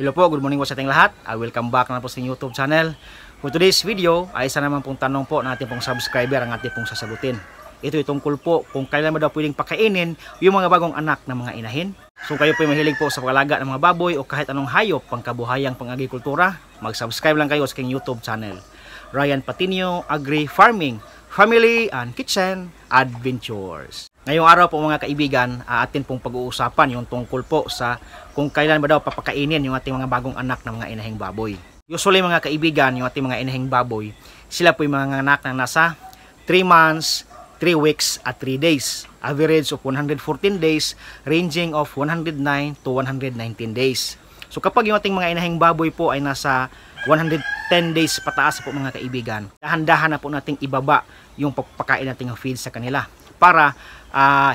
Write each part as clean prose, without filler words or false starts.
Hello po, good morning po sa ating lahat. Welcome back na po sa YouTube channel. For today's video ay isa naman pong tanong po ng ating pong subscriber ang ating pong sasagutin. Ito tungkol po kung kailan ba daw pwedeng pakainin yung mga bagong anak ng mga inahin. So kayo po mahilig po sa pag-alaga ng mga baboy o kahit anong hayop pangkabuhayang pang-agrikultura, mag-subscribe lang kayo sa aking YouTube channel. Ryan Patinio Agri Farming, Family and Kitchen Adventures. Ngayong araw po mga kaibigan, atin pong pag-uusapan yung tungkol po sa kung kailan ba daw papakainin yung ating mga bagong anak ng mga inahing baboy. Usually mga kaibigan, yung ating mga inahing baboy, sila po yung mga anak na nasa 3 months, 3 weeks at 3 days. Average of 114 days, ranging of 109 to 119 days. So kapag yung ating mga inahing baboy po ay nasa 110 days pataas po mga kaibigan, dahan-dahan na po nating ibaba yung pagpakain nating feed sa kanila para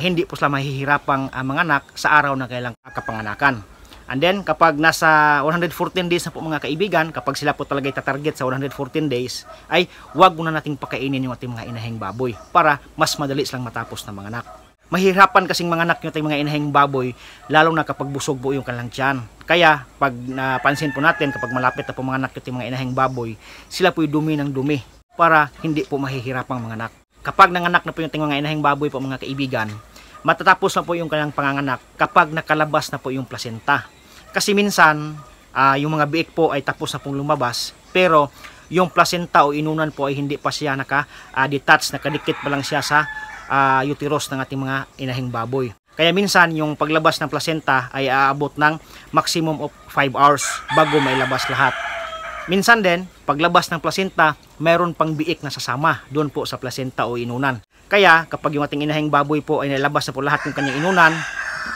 hindi po sila mahihirapang manganak sa araw na kailang kapanganakan. And then kapag nasa 114 days na po mga kaibigan, kapag sila po talaga itatarget sa 114 days, ay wag muna nating pakainin yung ating mga inahing baboy para mas madali silang matapos na manganak. Mahirapan kasing manganak yung ating mga inahing baboy, lalo na kapag busog po yung kanilang tiyan. Kaya pag napansin po natin, kapag malapit na po manganak yung mga inahing baboy, sila po yung dumi ng dumi para hindi po mahihirapang manganak. Kapag nanganak na po yung mga inahing baboy po mga kaibigan, matatapos na po yung kanilang panganganak kapag nakalabas na po yung placenta. Kasi minsan, yung mga biik po ay tapos na pong lumabas, pero yung placenta o inunan po ay hindi pa siya naka-detach, nakadikit pa lang siya sa uterus ng ating mga inahing baboy. Kaya minsan, yung paglabas ng placenta ay aabot ng maximum of 5 hours bago mailabas lahat. Minsan din, paglabas ng placenta, mayroon pang biik na sasama doon po sa placenta o inunan. Kaya kapag yung ating inahing baboy po ay nalabas na po lahat ng kanyang inunan,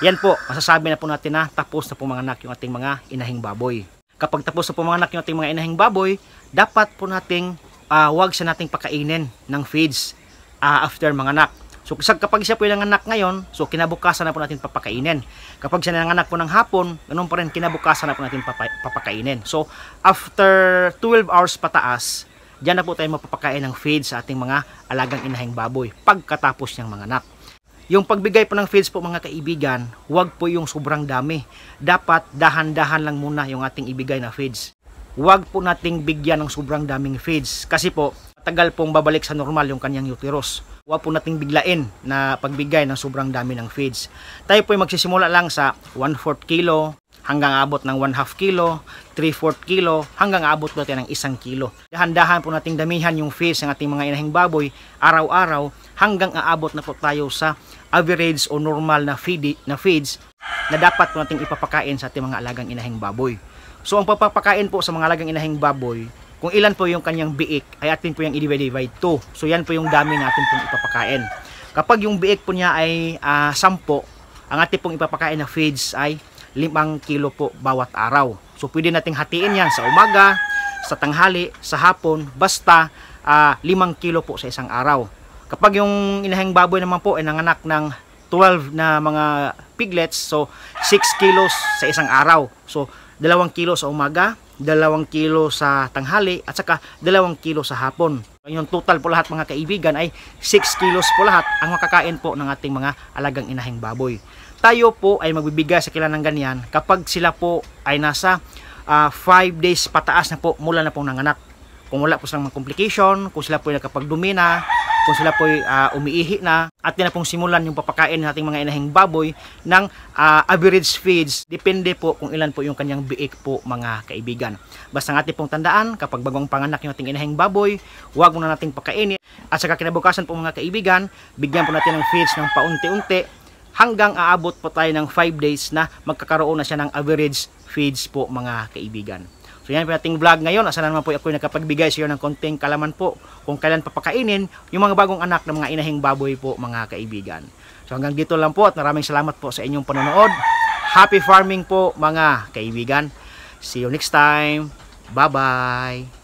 yan po, masasabi na po natin na tapos na po manganak yung ating mga inahing baboy. Kapag tapos na po manganak yung ating mga inahing baboy, dapat po nating wag siya nating pakainin ng feeds after manganak. So kapag siya po yung nanganak ngayon, so kinabukasan na po natin papakainin. Kapag siya nanganak po ng hapon, ganun pa rin kinabukasan na po natin papakainin. So after 12 hours pataas, diyan na po tayo mapapakain ng feeds sa ating mga alagang inahing baboy pagkatapos niyang manganak. Yung pagbigay po ng feeds po mga kaibigan, huwag po yung sobrang dami. Dapat dahan-dahan lang muna yung ating ibigay na feeds. Huwag po nating bigyan ng sobrang daming feeds kasi po tagal pong babalik sa normal yung kanyang uterus. Huwag po nating biglain na pagbigay ng sobrang dami ng feeds. Tayo po ay magsisimula lang sa 1/4 kilo hanggang aabot ng 1/2 kilo, 3/4 kilo hanggang aabot po tayo ng 1 kilo. Dahan-dahan po nating damihan yung feeds ng ating mga inahing baboy araw-araw hanggang aabot na po tayo sa average o normal na feeds na dapat po nating ipapakain sa ating mga alagang inahing baboy. So ang pagpapakain po sa mga alagang inahing baboy, kung ilan po yung kanyang biik ay atin po yung i-divide by 2. So yan po yung dami natin pong ipapakain. Kapag yung biik po niya ay 10, ang atin pong ipapakain na feeds ay 5 kilo po bawat araw. So pwede nating hatiin yan sa umaga, sa tanghali, sa hapon, basta 5 kilo po sa isang araw. Kapag yung inahing baboy naman po ay nanganak ng 12 na mga piglets, so 6 kilos sa isang araw. So 2 kilo sa umaga, 2 kilo sa tanghali, at saka 2 kilo sa hapon. Yung total po lahat mga kaibigan ay 6 kilos po lahat ang makakain po ng ating mga alagang inahing baboy. Tayo po ay magbibigay sa kila ng ganyan kapag sila po ay nasa 5 days pataas na po mula na pong nanganak. Kung wala po silang mga complication, kung sila po ay nakapagdumi na, kung sila po ay umiihi na, at yan na pong simulan yung papakain ng ating mga inahing baboy ng average feeds. Depende po kung ilan po yung kanyang biik po mga kaibigan. Basta ng ating pong tandaan, kapag bagong panganak yung ating inahing baboy, huwag muna nating pakainin. At saka kinabukasan po mga kaibigan, bigyan po natin ng feeds ng paunti-unti hanggang aabot po tayo ng 5 days na magkakaroon na siya ng average feeds po mga kaibigan. So yan po ating vlog ngayon. Asa naman po ako nakapagbigay sa iyo ng konting kalaman po kung kailan papakainin yung mga bagong anak ng mga inahing baboy po mga kaibigan. So hanggang dito lang po at maraming salamat po sa inyong panonood. Happy farming po mga kaibigan. See you next time. Bye-bye.